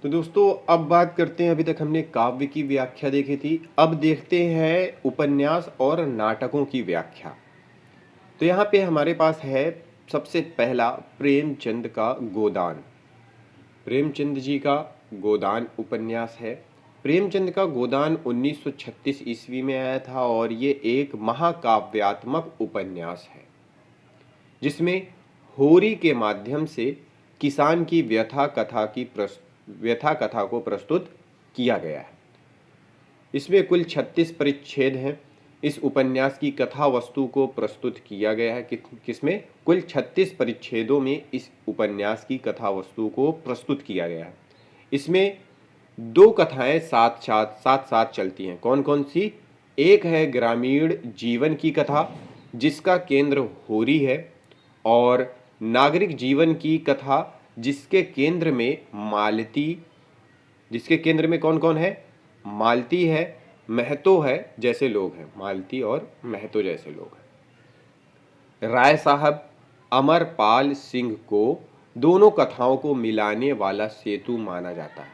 तो दोस्तों अब बात करते हैं। अभी तक हमने काव्य की व्याख्या देखी थी, अब देखते हैं उपन्यास और नाटकों की व्याख्या। तो यहाँ पे हमारे पास है सबसे पहला प्रेमचंद का गोदान। प्रेमचंद जी का गोदान उपन्यास है। प्रेमचंद का गोदान 1936 ईस्वी में आया था और ये एक महाकाव्यात्मक उपन्यास है जिसमें होरी के माध्यम से किसान की व्यथा कथा को प्रस्तुत किया गया है। इसमें कुल 36 परिच्छेद हैं। इस उपन्यास की कथा वस्तु को प्रस्तुत किया गया है किसमें कुल 36 परिच्छेदों में इस उपन्यास की कथा वस्तु को प्रस्तुत किया गया है। इसमें दो कथाएं साथ साथ चलती हैं। कौन कौन सी? एक है ग्रामीण जीवन की कथा जिसका केंद्र होरी है, और नागरिक जीवन की कथा जिसके केंद्र में मालती, जिसके केंद्र में कौन कौन है? मालती है, महतो है जैसे लोग हैं। मालती और महतो जैसे लोग हैं। राय साहब अमरपाल सिंह को दोनों कथाओं को मिलाने वाला सेतु माना जाता है,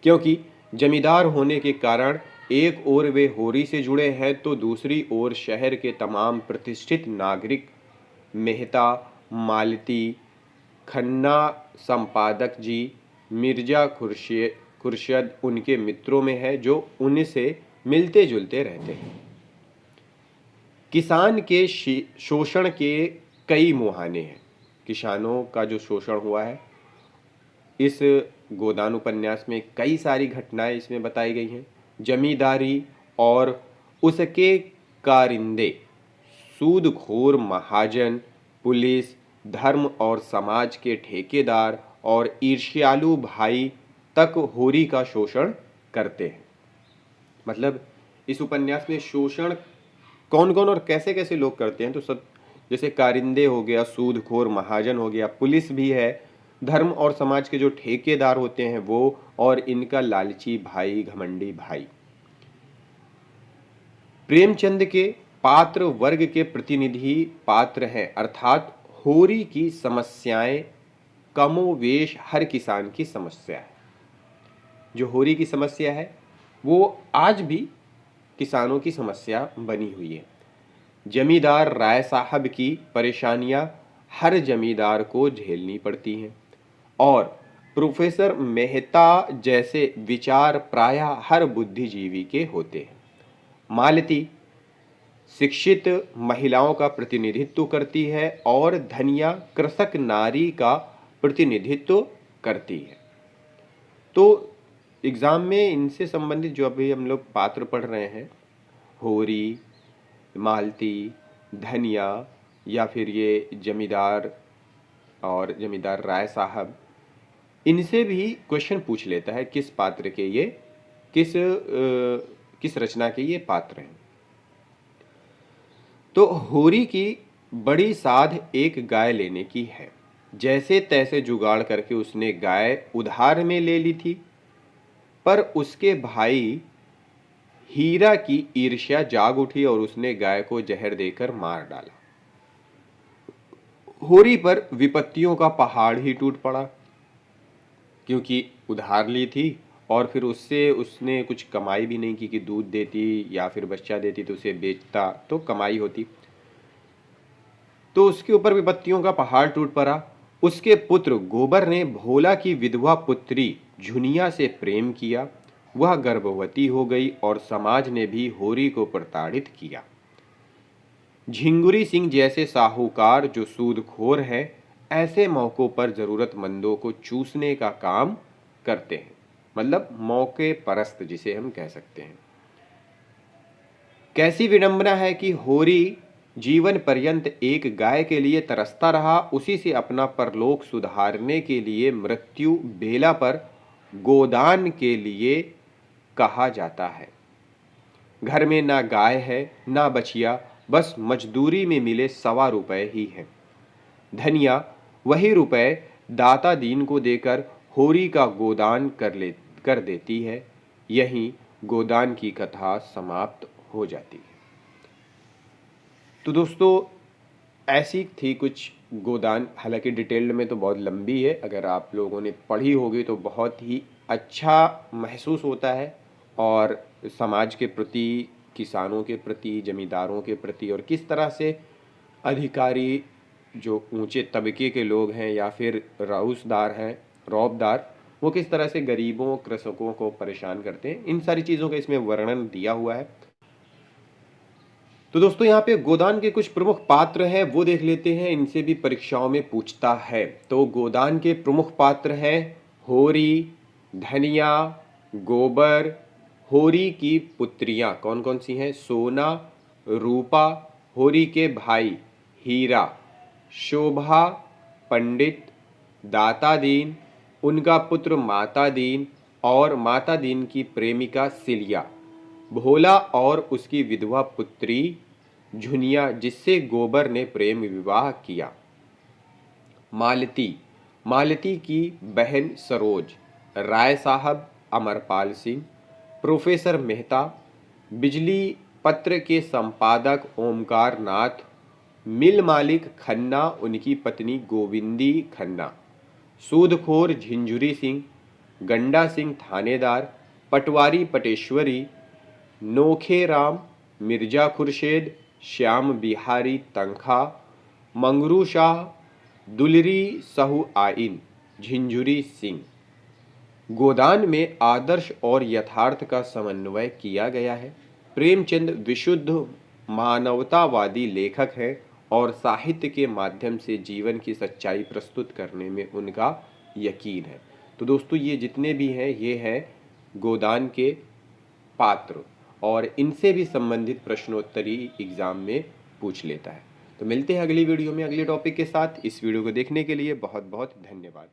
क्योंकि जमींदार होने के कारण एक ओर वे होरी से जुड़े हैं तो दूसरी ओर शहर के तमाम प्रतिष्ठित नागरिक मेहता, मालती, खन्ना संपादक जी, मिर्जा खुर्शद उनके मित्रों में है जो उनसे मिलते जुलते रहते हैं। किसान के शोषण के कई मुहाने हैं। किसानों का जो शोषण हुआ है इस गोदान उपन्यास में कई सारी घटनाएं इसमें बताई गई हैं। जमींदारी और उसके कारिंदे, सूदखोर महाजन, पुलिस, धर्म और समाज के ठेकेदार और ईर्ष्यालु भाई तक होरी का शोषण करते हैं। मतलब इस उपन्यास में शोषण कौन कौन और कैसे कैसे लोग करते हैं, तो सब जैसे कारिंदे हो गया, सूदखोर महाजन हो गया, पुलिस भी है, धर्म और समाज के जो ठेकेदार होते हैं वो, और इनका लालची भाई, घमंडी भाई। प्रेमचंद के पात्र वर्ग के प्रतिनिधि पात्र हैं, अर्थात होरी की समस्याएं कमोवेश हर किसान की समस्या है। जो होरी की समस्या है वो आज भी किसानों की समस्या बनी हुई है। जमींदार राय साहब की परेशानियां हर जमींदार को झेलनी पड़ती हैं, और प्रोफेसर मेहता जैसे विचार प्रायः हर बुद्धिजीवी के होते हैं। मालती शिक्षित महिलाओं का प्रतिनिधित्व करती है और धनिया कृषक नारी का प्रतिनिधित्व करती है। तो एग्जाम में इनसे संबंधित जो अभी हम लोग पात्र पढ़ रहे हैं, होरी, मालती, धनिया, या फिर ये जमींदार और जमींदार राय साहब, इनसे भी क्वेश्चन पूछ लेता है किस पात्र के ये किस रचना के ये पात्र हैं। तो होरी की बड़ी साध एक गाय लेने की है। जैसे तैसे जुगाड़ करके उसने गाय उधार में ले ली थी, पर उसके भाई हीरा की ईर्ष्या जाग उठी और उसने गाय को जहर देकर मार डाला। होरी पर विपत्तियों का पहाड़ ही टूट पड़ा, क्योंकि उधार ली थी और फिर उससे उसने कुछ कमाई भी नहीं की कि दूध देती या फिर बच्चा देती तो उसे बेचता तो कमाई होती। तो उसके ऊपर विपत्तियों का पहाड़ टूट पड़ा। उसके पुत्र गोबर ने भोला की विधवा पुत्री झुनिया से प्रेम किया। वह गर्भवती हो गई और समाज ने भी होरी को प्रताड़ित किया। झिंगुरी सिंह जैसे साहूकार जो सूदखोर है, ऐसे मौकों पर जरूरतमंदों को चूसने का काम करते हैं। मतलब मौके परस्त जिसे हम कह सकते हैं। कैसी विडंबना है कि होरी जीवन पर्यंत एक गाय के लिए तरसता रहा, उसी से अपना परलोक सुधारने के लिए मृत्यु बेला पर गोदान के लिए कहा जाता है। घर में ना गाय है ना बछिया, बस मजदूरी में मिले 1.25 रुपए ही है। धनिया वही रुपए दाता दीन को देकर होरी का गोदान कर देती है। यहीं गोदान की कथा समाप्त हो जाती है। तो दोस्तों ऐसी थी कुछ गोदान हालांकि डिटेल्ड में तो बहुत लंबी है, अगर आप लोगों ने पढ़ी होगी तो बहुत ही अच्छा महसूस होता है, और समाज के प्रति, किसानों के प्रति, जमींदारों के प्रति, और किस तरह से अधिकारी जो ऊंचे तबके के लोग हैं या फिर राउसदार हैं, रौबदार, वो किस तरह से गरीबों, कृषकों को परेशान करते हैं, इन सारी चीज़ों का इसमें वर्णन दिया हुआ है। तो दोस्तों यहाँ पे गोदान के कुछ प्रमुख पात्र हैं, वो देख लेते हैं, इनसे भी परीक्षाओं में पूछता है। तो गोदान के प्रमुख पात्र हैं होरी, धनिया, गोबर। होरी की पुत्रियां कौन कौन सी हैं? सोना, रूपा, होरी के भाई हीरा, शोभा, पंडित, दाता दीन, उनका पुत्र माता दीन, और माता दीन की प्रेमिका सिलिया, भोला और उसकी विधवा पुत्री झुनिया जिससे गोबर ने प्रेम विवाह किया। मालती, मालती की बहन सरोज, राय साहब अमरपाल सिंह, प्रोफेसर मेहता, बिजली पत्र के संपादक ओमकार नाथ, मिल मालिक खन्ना, उनकी पत्नी गोविंदी खन्ना, सूदखोर झिंझुरी सिंह, गंडा सिंह थानेदार, पटवारी पटेश्वरी, नोखे राम, मिर्जा खुर्शेद, श्याम बिहारी तंखा, मंगरू शाह, दुलरी सहु आइन, झिंझुरी सिंह। गोदान में आदर्श और यथार्थ का समन्वय किया गया है। प्रेमचंद विशुद्ध मानवतावादी लेखक हैं और साहित्य के माध्यम से जीवन की सच्चाई प्रस्तुत करने में उनका यकीन है। तो दोस्तों ये जितने भी हैं ये हैं गोदान के पात्र, और इनसे भी संबंधित प्रश्नोत्तरी एग्जाम में पूछ लेता है। तो मिलते हैं अगली वीडियो में अगले टॉपिक के साथ। इस वीडियो को देखने के लिए बहुत बहुत धन्यवाद।